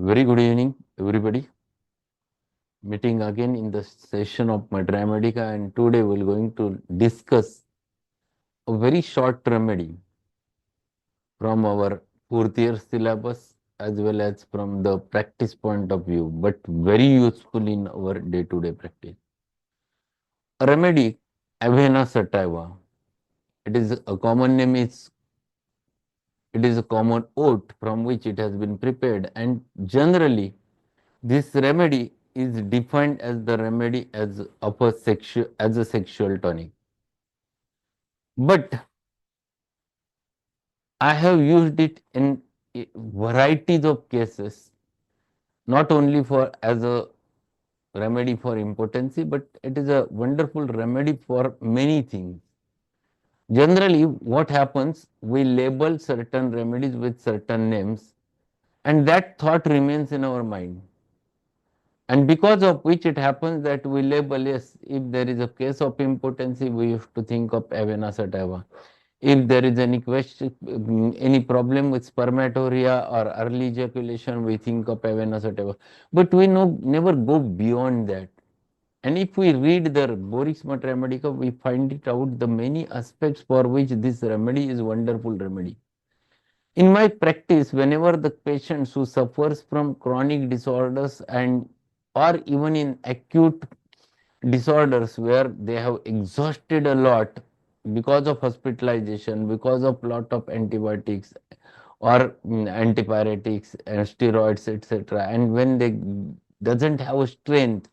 Very good evening, everybody. Meeting again in the session of Madramedica, and today we're going to discuss a very short remedy from our fourth year syllabus as well as from the practice point of view, but very useful in our day-to-day practice. A remedy, Avena Sativa. It is a common name is it is a common oat from which it has been prepared, and generally this remedy is defined as the remedy as a sexual tonic. But I have used it in varieties of cases, not only for as a remedy for impotency, but it is a wonderful remedy for many things. Generally, what happens, we label certain remedies with certain names, and that thought remains in our mind. And because of which it happens that we label, yes, if there is a case of impotency, we have to think of Avena Sativa. If there is any question, any problem with spermatoria or early ejaculation, we think of Avena Sativa. But we never go beyond that. And if we read the Borisma Remedica, we find it out the many aspects for which this remedy is wonderful remedy. In my practice, whenever the patients who suffers from chronic disorders and or even in acute disorders where they have exhausted a lot because of hospitalization, because of lot of antibiotics or antipyretics and steroids, etc. And when they doesn't have strength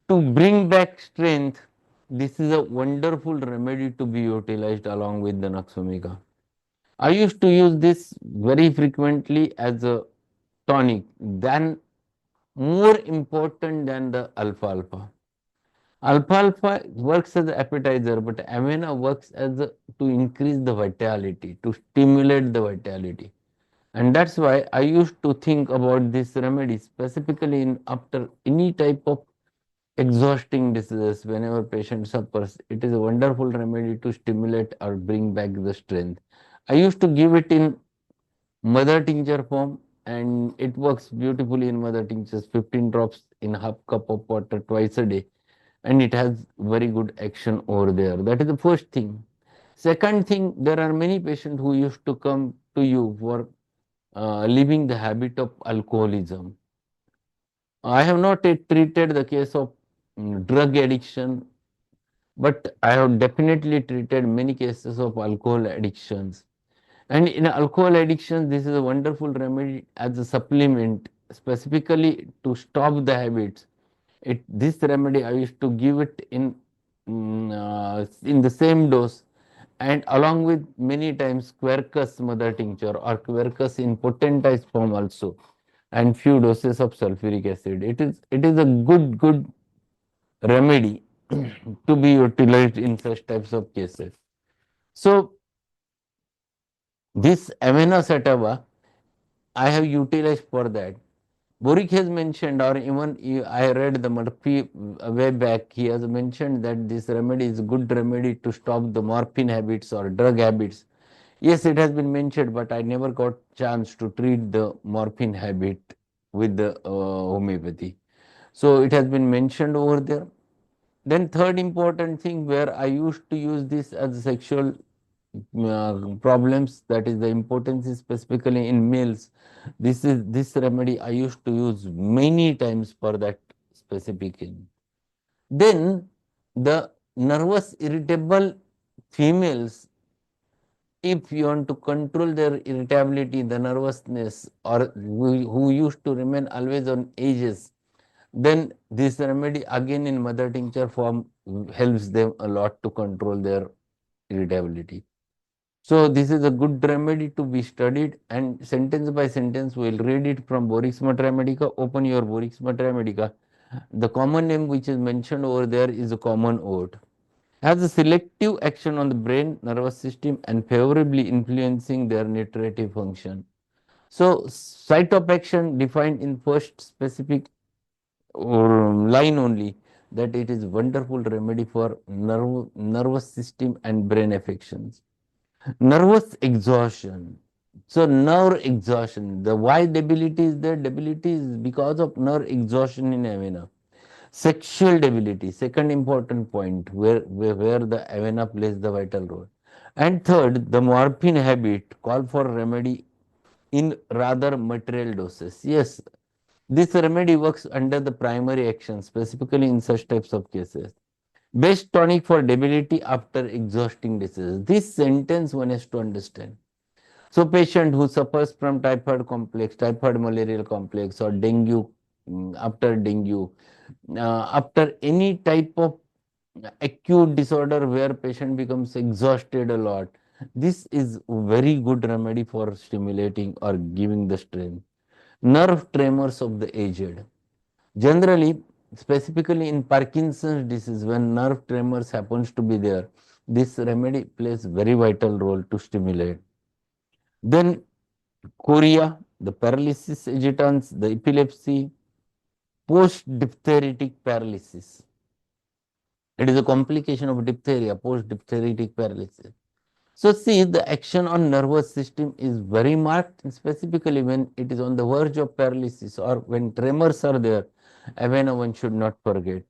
to bring back strength, this is a wonderful remedy to be utilized along with the Naxomica. I used to use this very frequently as a tonic, than more important than the alfalfa. Alfalfa works as an appetizer, but Avena works as to increase the vitality, to stimulate the vitality. And that's why I used to think about this remedy specifically in after any type of exhausting diseases, whenever patient suffers. It is a wonderful remedy to stimulate or bring back the strength. I used to give it in mother tincture form, and it works beautifully in mother tinctures, 15 drops in half cup of water twice a day, and it has very good action over there. That is the first thing. Second thing, there are many patients who used to come to you for leaving the habit of alcoholism. I have not yet treated the case of drug addiction, but I have definitely treated many cases of alcohol addictions. And in alcohol addiction, this is a wonderful remedy as a supplement, specifically to stop the habits. This remedy I used to give it in the same dose, and along with many times Quercus mother tincture or Quercus in potentized form also, and few doses of sulfuric acid. It is a good remedy to be utilized in such types of cases. So this Avena sativa I have utilized for that. Boric has mentioned, or even I read the Murphy way back, he has mentioned that this remedy is a good remedy to stop the morphine habits or drug habits. Yes, it has been mentioned, but I never got chance to treat the morphine habit with the homeopathy. So it has been mentioned over there. Then third important thing where I used to use this as sexual problems, that is the impotency specifically in males. This remedy I used to use many times for that specific thing. Then the nervous irritable females, if you want to control their irritability, the nervousness, or who used to remain always on edges, then this remedy again in mother tincture form helps them a lot to control their irritability. So this is a good remedy to be studied, and sentence by sentence we will read it from Borisma Remedica. Open your Borisma Remedica. The common name which is mentioned over there is a common oat. Has a selective action on the brain, nervous system, and favorably influencing their nutritive function. So site of action defined in first specific line only, that it is wonderful remedy for nervous system and brain affections. Nervous exhaustion. So nerve exhaustion, the why debility is there? Debility is because of nerve exhaustion in Avena. Sexual debility, second important point where the Avena plays the vital role. And third, the morphine habit call for remedy in rather material doses. Yes, this remedy works under the primary action, specifically in such types of cases. Best tonic for debility after exhausting disease. This sentence one has to understand. So, patient who suffers from typhoid complex, typhoid malarial complex, or dengue, after dengue, after any type of acute disorder where patient becomes exhausted a lot, this is very good remedy for stimulating or giving the strength. Nerve tremors of the aged. Generally, specifically in Parkinson's disease, when nerve tremors happens to be there, this remedy plays very vital role to stimulate. Then chorea, the paralysis agitans, the epilepsy, post-diphtheritic paralysis. It is a complication of diphtheria, post-diphtheritic paralysis. So see, the action on nervous system is very marked, specifically when it is on the verge of paralysis or when tremors are there. Avena one should not forget.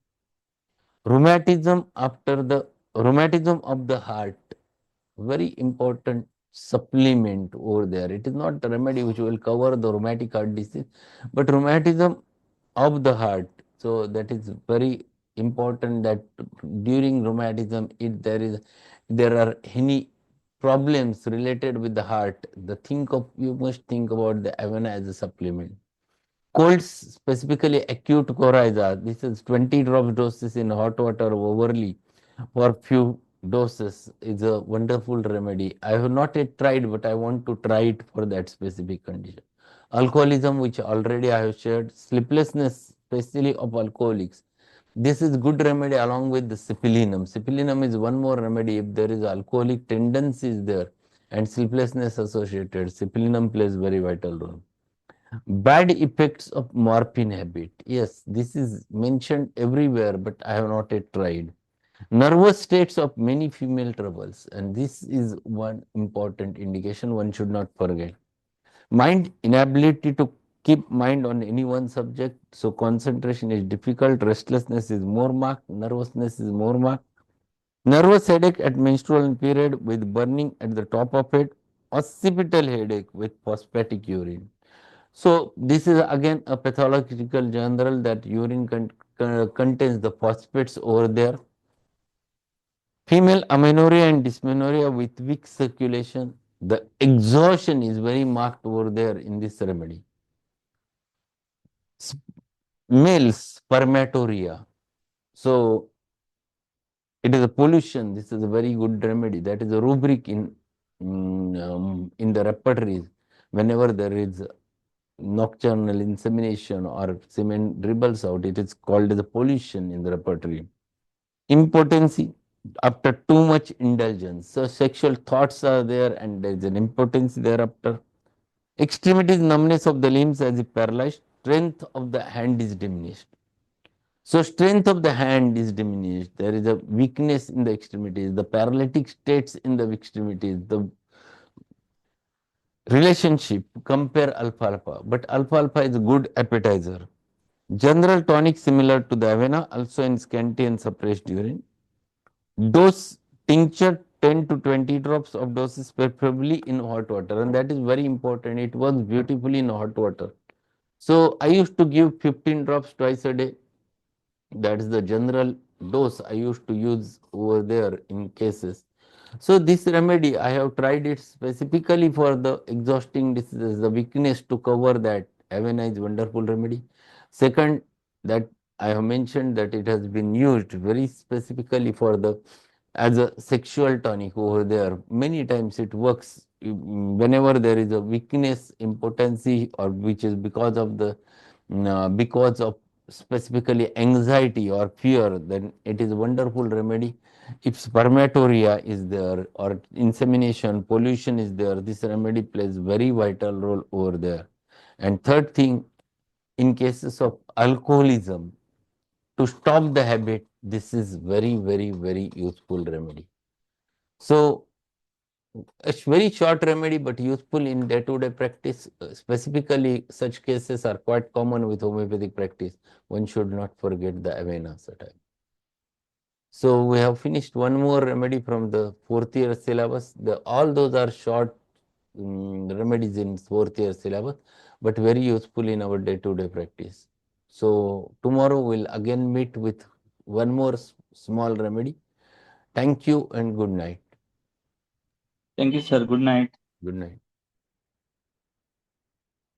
Rheumatism of the heart, very important supplement over there. It is not a remedy which will cover the rheumatic heart disease, but rheumatism of the heart. So that is very important that during rheumatism, if there are any problems related with the heart, you must think about the Avena as a supplement. Colds, specifically acute coryza, this is 20 drops doses in hot water overly for few doses is a wonderful remedy. I have not yet tried, but I want to try it for that specific condition. Alcoholism, which already I have shared, sleeplessness, especially of alcoholics. This is good remedy along with the cipilinum. Cipilinum is one more remedy if there is alcoholic tendencies there and sleeplessness associated. Cipilinum plays very vital role. Bad effects of morphine habit. Yes, this is mentioned everywhere, but I have not yet tried. Nervous states of many female troubles, and this is one important indication one should not forget. Mind inability to keep mind on any one subject, so concentration is difficult, restlessness is more marked, nervousness is more marked. Nervous headache at menstrual period with burning at the top of it, occipital headache with phosphatic urine. So this is again a pathological general that urine contains the phosphates over there. Female amenorrhea and dysmenorrhea with weak circulation. The exhaustion is very marked over there in this remedy. Males spermatorrhea. So it is a pollution. This is a very good remedy. That is a rubric in the repertories. Whenever there is nocturnal insemination or semen dribbles out, it is called as a pollution in the repertory. Impotency after too much indulgence. So sexual thoughts are there and there is an impotency thereafter. Extremities, numbness of the limbs as if paralyzed. Strength of the hand is diminished. So strength of the hand is diminished. There is a weakness in the extremities, the paralytic states in the extremities, the relationship, compare alfalfa. But alfalfa is a good appetizer. General tonic similar to the Avena, also in scanty and suppressed urine. Dose tincture 10 to 20 drops of doses preferably in hot water, and that is very important. It works beautifully in hot water. So I used to give 15 drops twice a day. That is the general dose I used to use over there in cases. So this remedy, I have tried it specifically for the exhausting diseases, the weakness to cover that. Avena is wonderful remedy. Second, that I have mentioned that it has been used very specifically for the as a sexual tonic over there. Many times it works whenever there is a weakness, impotency, or which is because of specifically anxiety or fear, then it is a wonderful remedy. If spermatorrhea is there or insemination, pollution is there, this remedy plays very vital role over there. And third thing, in cases of alcoholism, to stop the habit, this is very, very, very useful remedy. So A very short remedy, but useful in day-to-day practice. Specifically, such cases are quite common with homeopathic practice. One should not forget the Avena Sativa. So we have finished one more remedy from the fourth year syllabus. All those are short remedies in fourth year syllabus, but very useful in our day-to-day practice. So tomorrow we'll again meet with one more small remedy. Thank you and good night. Thank you, sir. Good night. Good night.